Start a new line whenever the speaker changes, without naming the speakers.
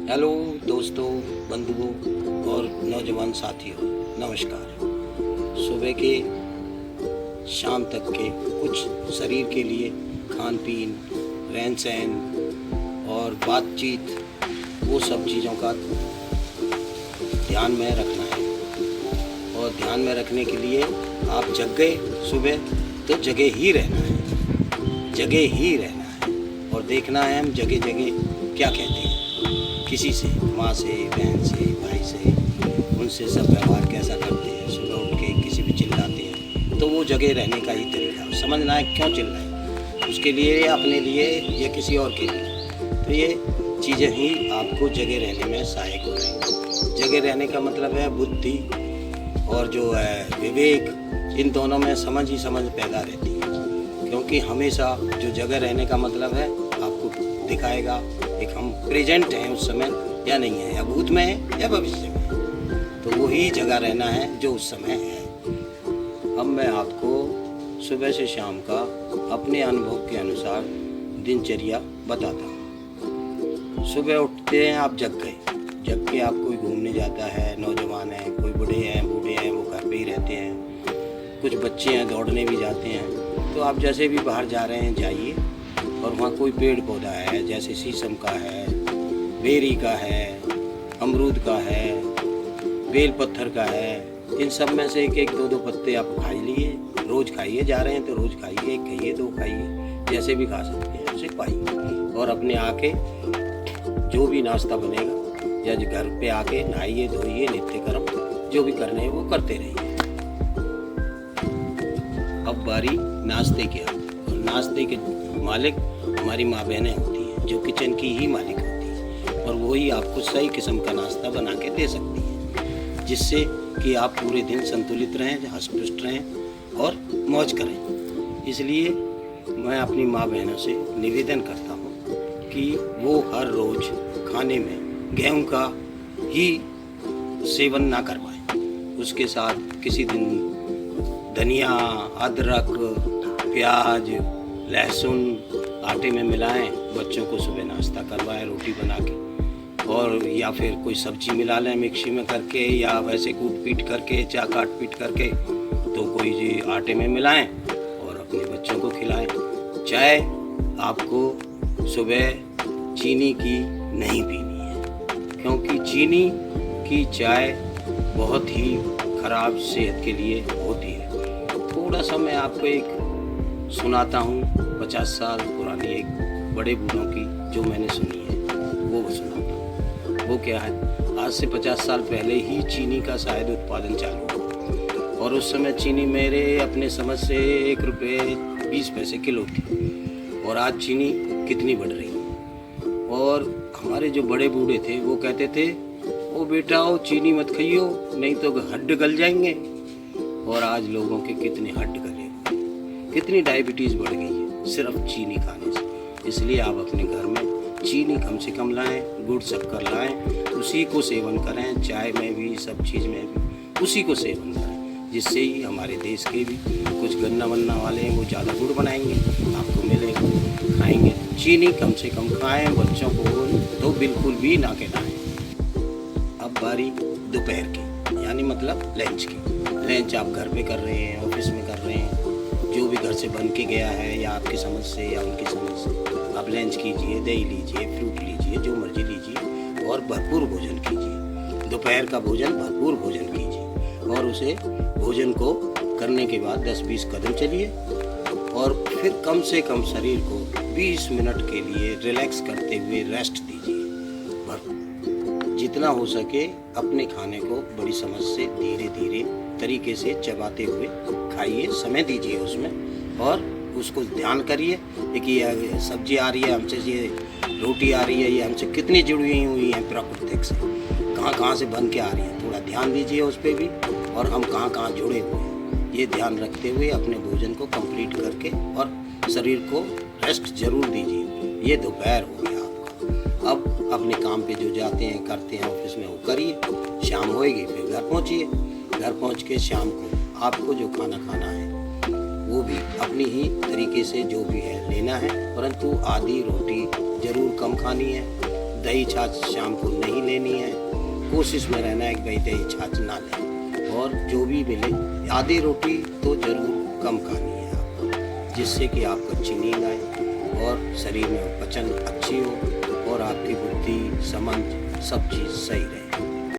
Hello दोस्तों, बंधुओं और नौजवान साथियों, नमस्कार। सुबह के शाम तक के कुछ शरीर के लिए खान पीन, रहन सहन और बातचीत, वो सब चीज़ों का ध्यान में रखना है। और ध्यान में रखने के लिए आप जग गए सुबह तो जगह ही रहना है, जगह ही रहना है। और देखना है हम जगह जगह क्या कहते हैं, किसी से, माँ से, बहन से, भाई से, उनसे सब व्यवहार कैसा करते हैं। सुबह उठ के किसी भी चिल्लाते हैं तो वो जगह रहने का ही तरीका है। समझना है क्यों चिल्लाएं, उसके लिए, अपने लिए या किसी और के लिए। तो ये चीज़ें ही आपको जगह रहने में सहायक हो रहेंगी। जगह रहने का मतलब है बुद्धि और जो है विवेक, इन दोनों में समझ ही समझ पैदा रहती है। क्योंकि हमेशा जो जगह रहने का मतलब है आपको दिखाएगा एक हम प्रेजेंट हैं उस समय या नहीं है, या भूत में है या भविष्य में है। तो वही जगह रहना है जो उस समय है। अब मैं आपको सुबह से शाम का अपने अनुभव के अनुसार दिनचर्या बताता हूँ। सुबह उठते हैं, आप जग गए, जग के आप कोई घूमने जाता है, नौजवान है, कोई बूढ़े हैं, वो घर पे ही रहते हैं, कुछ बच्चे हैं दौड़ने भी जाते हैं। तो आप जैसे भी बाहर जा रहे हैं जाइए, और वहाँ कोई पेड़ पौधा है, जैसे शीशम का है, बेरी का है, अमरूद का है, बेल पत्थर का है, इन सब में से एक एक दो दो पत्ते आप खा लिए। रोज़ खाइए, जा रहे हैं तो रोज़ खाइए, एक खाइए, दो खाइए, जैसे भी खा सकते हैं उसे पाइए। और अपने आके जो भी नाश्ता बनेगा या जो घर पे आके नहाइए धोइए, नित्य कर्म जो भी करने हैं वो करते रहिए। अब बारी नाश्ते की है। नाश्ते के मालिक हमारी माँ बहनें होती हैं, जो किचन की ही मालिक होती हैं, और वही आपको सही किस्म का नाश्ता बना के दे सकती हैं, जिससे कि आप पूरे दिन संतुलित रहें, हष्ट-पुष्ट रहें और मौज करें। इसलिए मैं अपनी माँ बहनों से निवेदन करता हूँ कि वो हर रोज़ खाने में गेहूँ का ही सेवन ना करवाएं। उसके साथ किसी दिन धनिया, अदरक, प्याज, लहसुन आटे में मिलाएं, बच्चों को सुबह नाश्ता करवाएं रोटी बना के। और या फिर कोई सब्जी मिला लें मिक्सी में करके, या वैसे कूट पीट करके, या काट पीट करके, तो कोई जी आटे में मिलाएं और अपने बच्चों को खिलाएं। चाय आपको सुबह चीनी की नहीं पीनी है, क्योंकि चीनी की चाय बहुत ही खराब सेहत के लिए होती है। थोड़ा सा मैं आपको एक सुनाता हूँ, 50 साल पुरानी एक बड़े बूढ़ों की जो मैंने सुनी है वो सुनाता हूँ। वो क्या है, आज से 50 साल पहले ही चीनी का शायद उत्पादन चालू हुआ, और उस समय चीनी मेरे अपने समझ से 1 रुपये 20 पैसे किलो थी। और आज चीनी कितनी बढ़ रही है। और हमारे जो बड़े बूढ़े थे वो कहते थे, ओ बेटा ओ चीनी मत खाइयो, नहीं तो हड्ड गल जाएंगे। और आज लोगों के कितने हड्ड गले, कितनी डायबिटीज़ बढ़ गई है सिर्फ चीनी खाने से। इसलिए आप अपने घर में चीनी कम से कम लाएं, गुड़ शक्कर लाएं, उसी को सेवन करें, चाय में भी, सब चीज़ में भी उसी को सेवन करें, जिससे ही हमारे देश के भी कुछ गन्ना वन्ना वाले हैं वो ज़्यादा गुड़ बनाएंगे, आपको मिलेगा, खाएंगे। चीनी कम से कम खाएं, बच्चों को तो बिल्कुल भी ना खिलाएं। अब बारी दोपहर की, यानी मतलब लंच की। लंच आप घर पे कर रहे हैं, ऑफिस में कर रहे हैं, जो भी घर से बन के गया है, या आपकी समझ से या उनकी समझ से, आप लंच कीजिए, दही लीजिए, फ्रूट लीजिए, जो मर्जी लीजिए, और भरपूर भोजन कीजिए। दोपहर का भोजन भरपूर भोजन कीजिए, और उसे भोजन को करने के बाद 10-20 कदम चलिए, और फिर कम से कम शरीर को 20 मिनट के लिए रिलैक्स करते हुए रेस्ट दीजिए। जितना हो सके अपने खाने को बड़ी समझ से धीरे धीरे तरीके से चबाते हुए खाइए, समय दीजिए उसमें, और उसको ध्यान करिए कि ये सब्जी आ रही है हमसे, ये रोटी आ रही है, ये हमसे कितनी जुड़ी हुई हैं प्राकृतिक से, कहाँ कहाँ से बन के आ रही है। थोड़ा ध्यान दीजिए उस पर भी, और हम कहाँ कहाँ जुड़े हुए हैं, ये ध्यान रखते हुए अपने भोजन को कंप्लीट करके और शरीर को रेस्ट जरूर दीजिए। ये दोपहर हो गया आपका। अब अपने काम पे जो जाते हैं करते हैं ऑफिस में वो करिए, शाम होएगी फिर घर पहुँचिए। घर पहुँच के शाम को आपको जो खाना खाना है वो भी अपनी ही तरीके से जो भी है लेना है, परंतु आधी रोटी ज़रूर कम खानी है। दही छाछ शाम को नहीं लेनी है। कोशिश में रहना है कि भाई दही छाछ ना लें, और जो भी मिले आधी रोटी तो ज़रूर कम खानी है आपको, जिससे कि आपको अच्छी नींद आए और शरीर में पचन अच्छी हो और आपकी बुद्धि समझ सब चीज़ सही रहे।